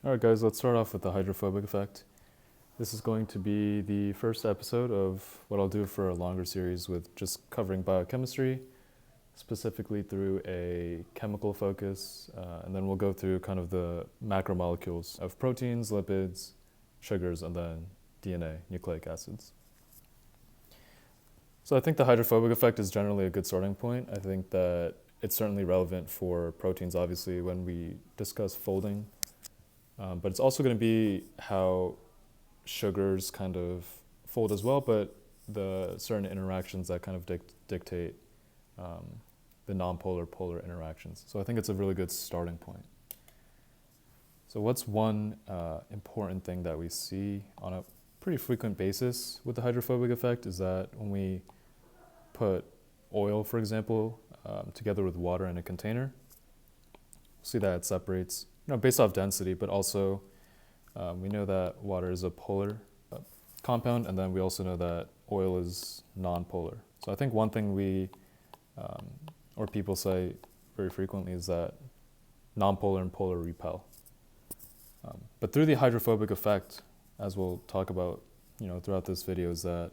Alright guys, let's start off with the hydrophobic effect. This is going to be the first episode of what I'll do for a longer series with just covering biochemistry, specifically through a chemical focus, and then we'll go through kind of the macromolecules of proteins, lipids, sugars, and then DNA, nucleic acids. So I think the hydrophobic effect is generally a good starting point. I think that it's certainly relevant for proteins, obviously, when we discuss folding. But it's also going to be how sugars kind of fold as well, but the certain interactions that kind of dictate the nonpolar-polar interactions. So I think it's a really good starting point. So what's one important thing that we see on a pretty frequent basis with the hydrophobic effect is that when we put oil, for example, together with water in a container, see that it separates, based off density, but also we know that water is a polar compound, and then we also know that oil is non-polar. So I think one thing we, or people say very frequently, is that non-polar and polar repel. But through the hydrophobic effect, as we'll talk about throughout this video, is that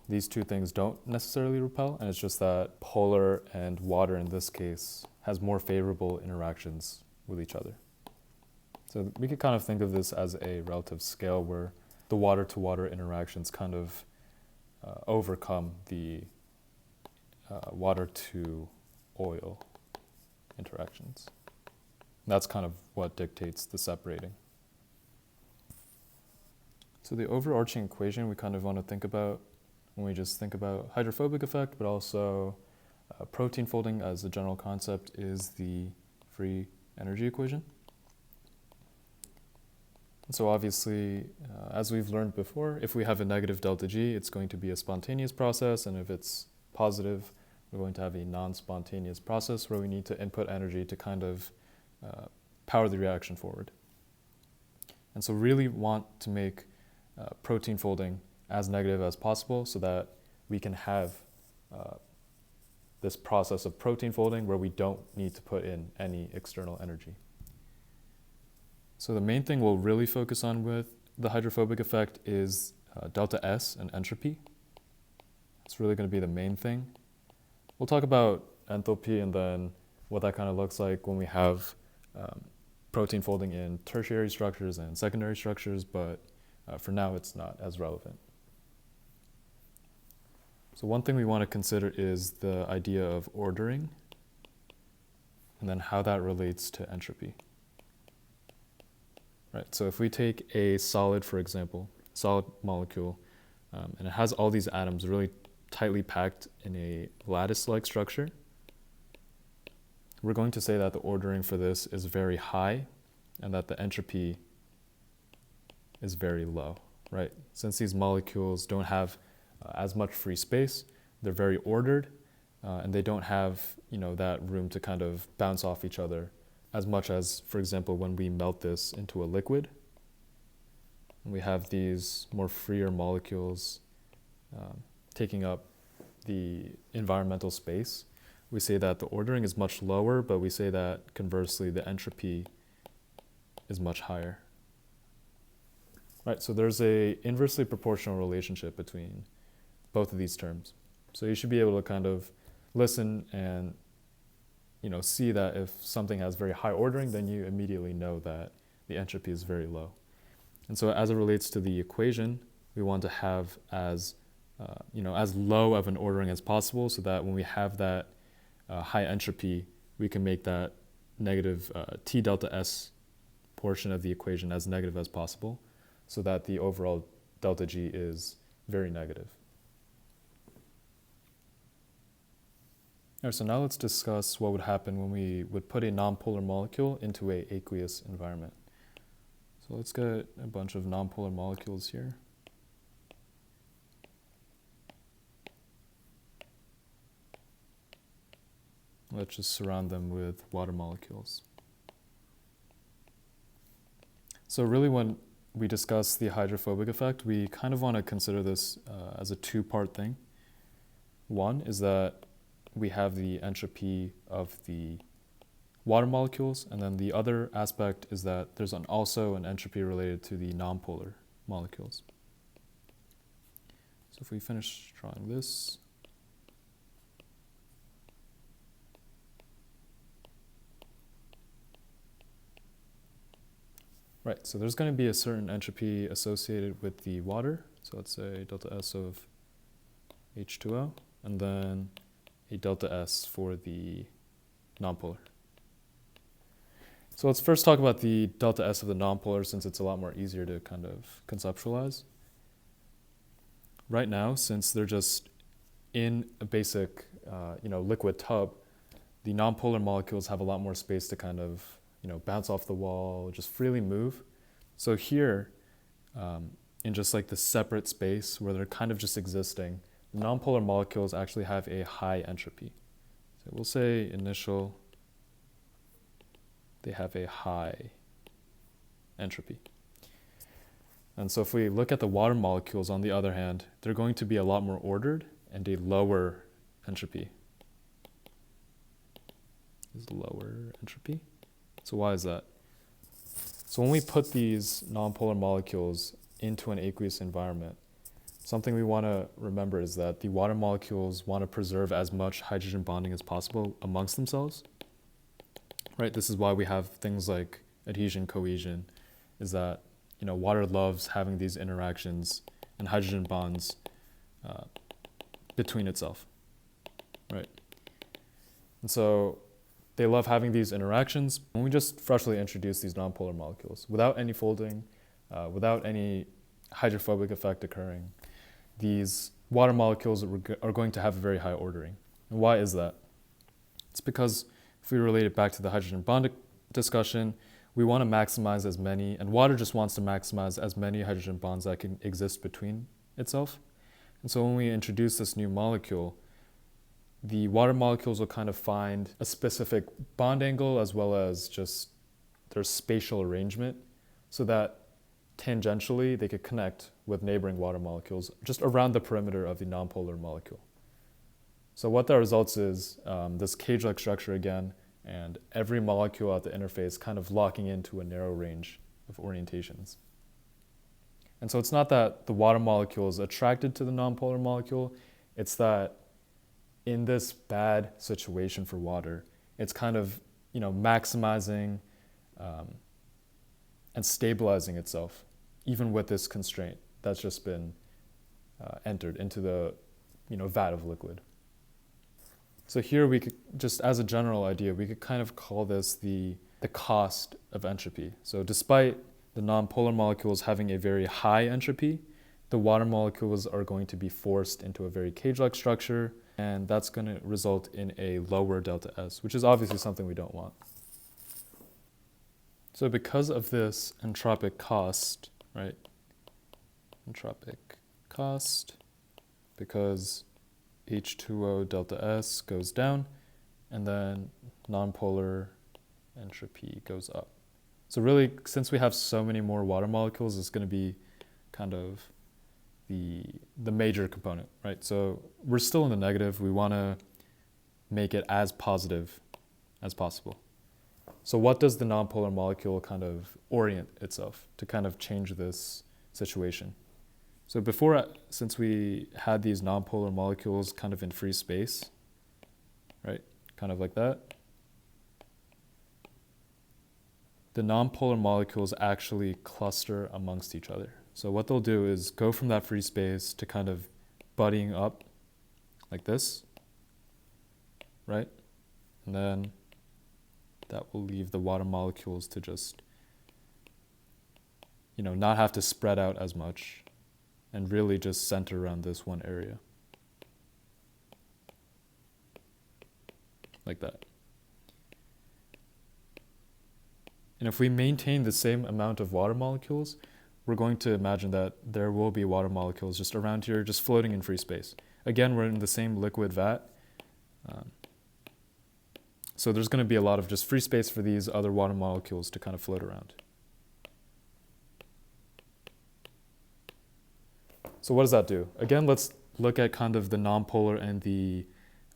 these two things don't necessarily repel, and it's just that polar and water in this case has more favorable interactions with each other. So we could kind of think of this as a relative scale where the water-to-water interactions kind of overcome the water-to-oil interactions. And that's kind of what dictates the separating. So the overarching equation we kind of want to think about when we just think about hydrophobic effect, but also protein folding as a general concept, is the free energy equation. So obviously, as we've learned before, if we have a negative delta G, it's going to be a spontaneous process, and if it's positive, we're going to have a non-spontaneous process where we need to input energy to kind of power the reaction forward. And so really want to make protein folding as negative as possible so that we can have this process of protein folding where we don't need to put in any external energy. So the main thing we'll really focus on with the hydrophobic effect is delta S and entropy. It's really going to be the main thing. We'll talk about enthalpy and then what that kind of looks like when we have protein folding in tertiary structures and secondary structures, but for now it's not as relevant. So one thing we want to consider is the idea of ordering and then how that relates to entropy. Right, so if we take a solid, for example, solid molecule, and it has all these atoms really tightly packed in a lattice-like structure, we're going to say that the ordering for this is very high and that the entropy is very low, right? Since these molecules don't have as much free space, they're very ordered, and they don't have that room to kind of bounce off each other as much as, for example, when we melt this into a liquid. We have these more freer molecules taking up the environmental space. We say that the ordering is much lower, but we say that conversely the entropy is much higher. Right, so there's a inversely proportional relationship between both of these terms. So you should be able to kind of listen and see that if something has very high ordering, then you immediately know that the entropy is very low. And so as it relates to the equation, we want to have as low of an ordering as possible so that when we have that high entropy, we can make that negative T delta S portion of the equation as negative as possible so that the overall delta G is very negative. All right, so now let's discuss what would happen when we would put a nonpolar molecule into an aqueous environment. So let's get a bunch of nonpolar molecules here. Let's just surround them with water molecules. So really when we discuss the hydrophobic effect, we kind of want to consider this as a two-part thing. One is that we have the entropy of the water molecules, and then the other aspect is that there's also an entropy related to the nonpolar molecules. So if we finish drawing this, right, so there's going to be a certain entropy associated with the water. So let's say delta S of H2O, and then a delta S for the nonpolar. So let's first talk about the delta S of the nonpolar, since it's a lot more easier to kind of conceptualize. Right now, since they're just in a basic liquid tub, the nonpolar molecules have a lot more space to kind of bounce off the wall, just freely move. So here, in just like the separate space where they're kind of just existing, the nonpolar molecules actually have a high entropy. So we'll say initial, they have a high entropy. And so if we look at the water molecules, on the other hand, they're going to be a lot more ordered and a lower entropy. Is lower entropy. So why is that? So when we put these nonpolar molecules into an aqueous environment, something we want to remember is that the water molecules want to preserve as much hydrogen bonding as possible amongst themselves. Right? This is why we have things like adhesion, cohesion, is that water loves having these interactions and hydrogen bonds between itself, right? And so they love having these interactions. When we just freshly introduce these nonpolar molecules, without any folding, without any hydrophobic effect occurring, these water molecules are going to have a very high ordering. And why is that? It's because if we relate it back to the hydrogen bond discussion, we want to maximize as many, and water just wants to maximize as many hydrogen bonds that can exist between itself. And so when we introduce this new molecule, the water molecules will kind of find a specific bond angle as well as just their spatial arrangement so that tangentially they could connect with neighboring water molecules just around the perimeter of the nonpolar molecule. So what that results is this cage-like structure again, and every molecule at the interface kind of locking into a narrow range of orientations. And so it's not that the water molecule is attracted to the nonpolar molecule, it's that in this bad situation for water, it's kind of maximizing and stabilizing itself, even with this constraint that's just been entered into the vat of liquid. So here we could, just as a general idea, we could kind of call this the cost of entropy. So despite the nonpolar molecules having a very high entropy, the water molecules are going to be forced into a very cage-like structure, and that's going to result in a lower delta S, which is obviously something we don't want. So because of this entropic cost, right? Entropic cost, because H2O delta S goes down, and then nonpolar entropy goes up. So really, since we have so many more water molecules, it's going to be kind of the major component, right? So we're still in the negative. We want to make it as positive as possible. So what does the nonpolar molecule kind of orient itself to kind of change this situation? So before, since we had these nonpolar molecules kind of in free space, right, kind of like that, the nonpolar molecules actually cluster amongst each other. So what they'll do is go from that free space to kind of buddying up like this, right? And then that will leave the water molecules to just, not have to spread out as much and really just center around this one area. Like that. And if we maintain the same amount of water molecules, we're going to imagine that there will be water molecules just around here, just floating in free space. Again, we're in the same liquid vat. So there's going to be a lot of just free space for these other water molecules to kind of float around. So what does that do? Again, let's look at kind of the nonpolar and the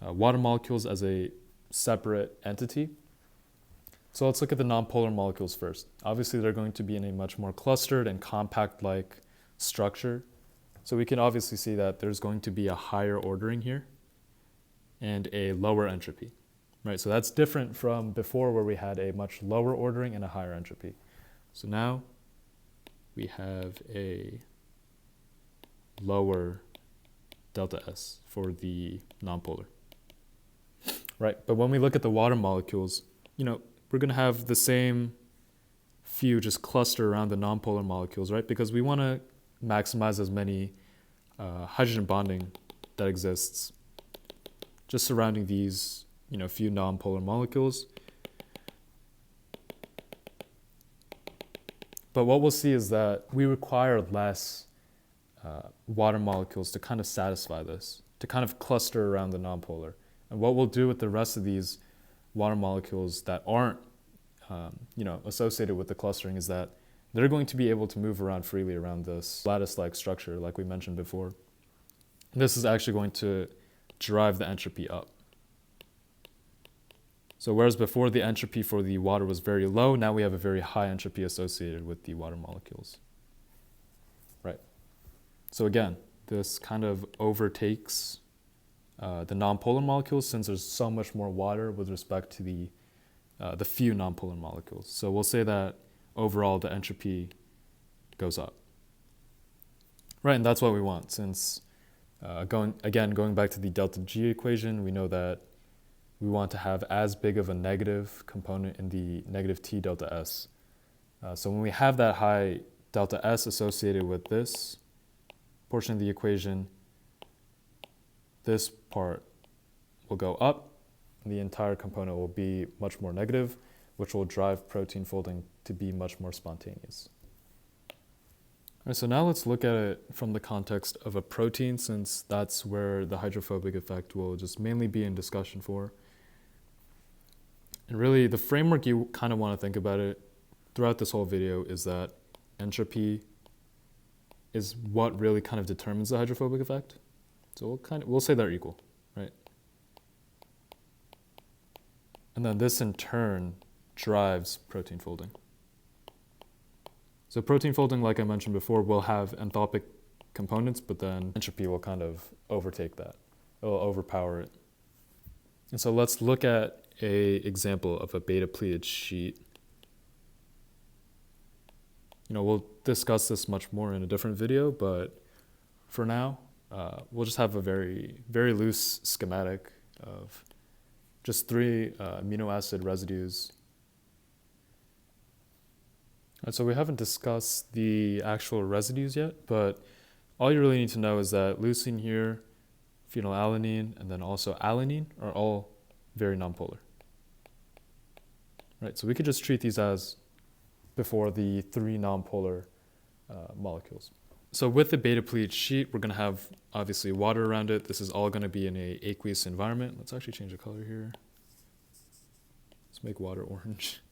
water molecules as a separate entity. So let's look at the nonpolar molecules first. Obviously, they're going to be in a much more clustered and compact-like structure. So we can obviously see that there's going to be a higher ordering here and a lower entropy, right? So that's different from before where we had a much lower ordering and a higher entropy. So now we have a lower delta S for the nonpolar, right? But when we look at the water molecules, we're going to have the same few just cluster around the nonpolar molecules, right? Because we want to maximize as many hydrogen bonding that exists just surrounding these, few nonpolar molecules. But what we'll see is that we require less water molecules to kind of satisfy this, to kind of cluster around the nonpolar. And what we'll do with the rest of these water molecules that aren't, associated with the clustering is that they're going to be able to move around freely around this lattice-like structure, like we mentioned before. This is actually going to drive the entropy up. So whereas before the entropy for the water was very low, now we have a very high entropy associated with the water molecules. Right. So again, this kind of overtakes the nonpolar molecules since there's so much more water with respect to the few nonpolar molecules. So we'll say that overall the entropy goes up. Right, and that's what we want since going back to the delta G equation, we know that we want to have as big of a negative component in the negative T delta S. So when we have that high delta S associated with this portion of the equation, this part will go up, and the entire component will be much more negative, which will drive protein folding to be much more spontaneous. All right, so now let's look at it from the context of a protein, since that's where the hydrophobic effect will just mainly be in discussion for. And really, the framework you kind of want to think about it throughout this whole video is that entropy is what really kind of determines the hydrophobic effect. So we'll say they're equal, right? And then this in turn drives protein folding. So protein folding, like I mentioned before, will have enthalpic components, but then entropy will kind of overtake that. It will overpower it. And so let's look at an example of a beta pleated sheet. We'll discuss this much more in a different video, but for now, we'll just have a very, very loose schematic of just 3 amino acid residues. And so we haven't discussed the actual residues yet, but all you really need to know is that leucine here, phenylalanine, and then also alanine are all very nonpolar. Right, so we could just treat these as before the 3 nonpolar molecules. So with the beta pleated sheet, we're going to have obviously water around it. This is all going to be in an aqueous environment. Let's actually change the color here. Let's make water orange.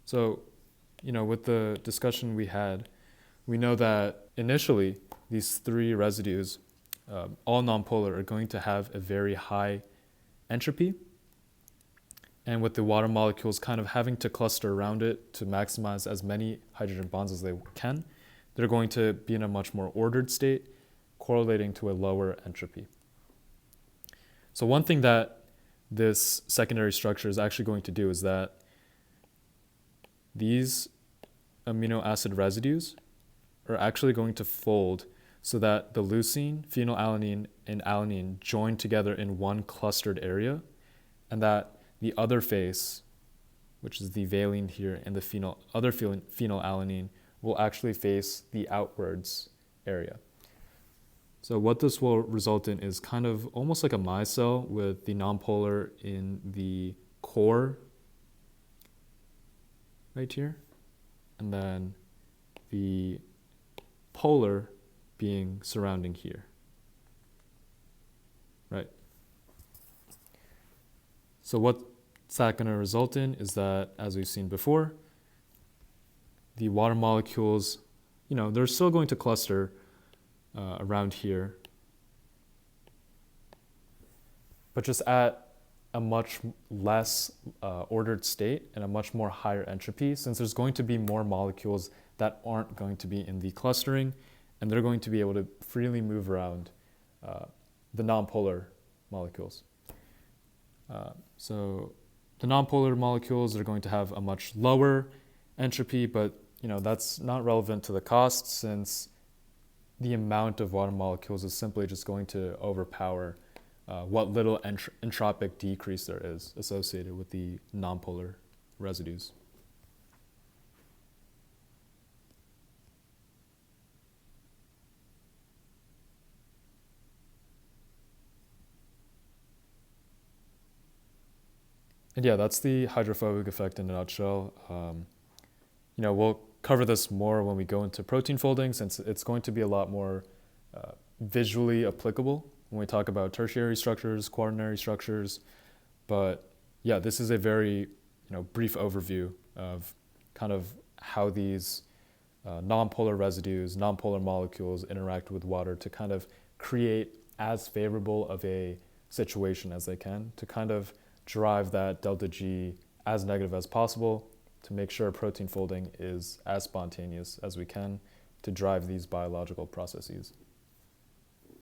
So, with the discussion we had, we know that initially these 3 residues, all nonpolar, are going to have a very high entropy. And with the water molecules kind of having to cluster around it to maximize as many hydrogen bonds as they can, they're going to be in a much more ordered state, correlating to a lower entropy. So one thing that this secondary structure is actually going to do is that these amino acid residues are actually going to fold so that the leucine, phenylalanine, and alanine join together in one clustered area, and that the other face, which is the valine here, and the other phenylalanine will actually face the outwards area. So what this will result in is kind of almost like a micelle with the nonpolar in the core right here, and then the polar being surrounding here, right? So what's that going to result in is that, as we've seen before, the water molecules, they're still going to cluster around here. but just at a much less ordered state and a much more higher entropy, since there's going to be more molecules that aren't going to be in the clustering, and they're going to be able to freely move around the nonpolar molecules. So the nonpolar molecules are going to have a much lower entropy, but that's not relevant to the cost, since the amount of water molecules is simply just going to overpower what little entropic decrease there is associated with the nonpolar residues. And yeah, that's the hydrophobic effect in a nutshell. We'll cover this more when we go into protein folding, since it's going to be a lot more visually applicable when we talk about tertiary structures, quaternary structures. But yeah, this is a very brief overview of kind of how these nonpolar residues, nonpolar molecules interact with water to kind of create as favorable of a situation as they can, to kind of drive that delta G as negative as possible, to make sure protein folding is as spontaneous as we can to drive these biological processes.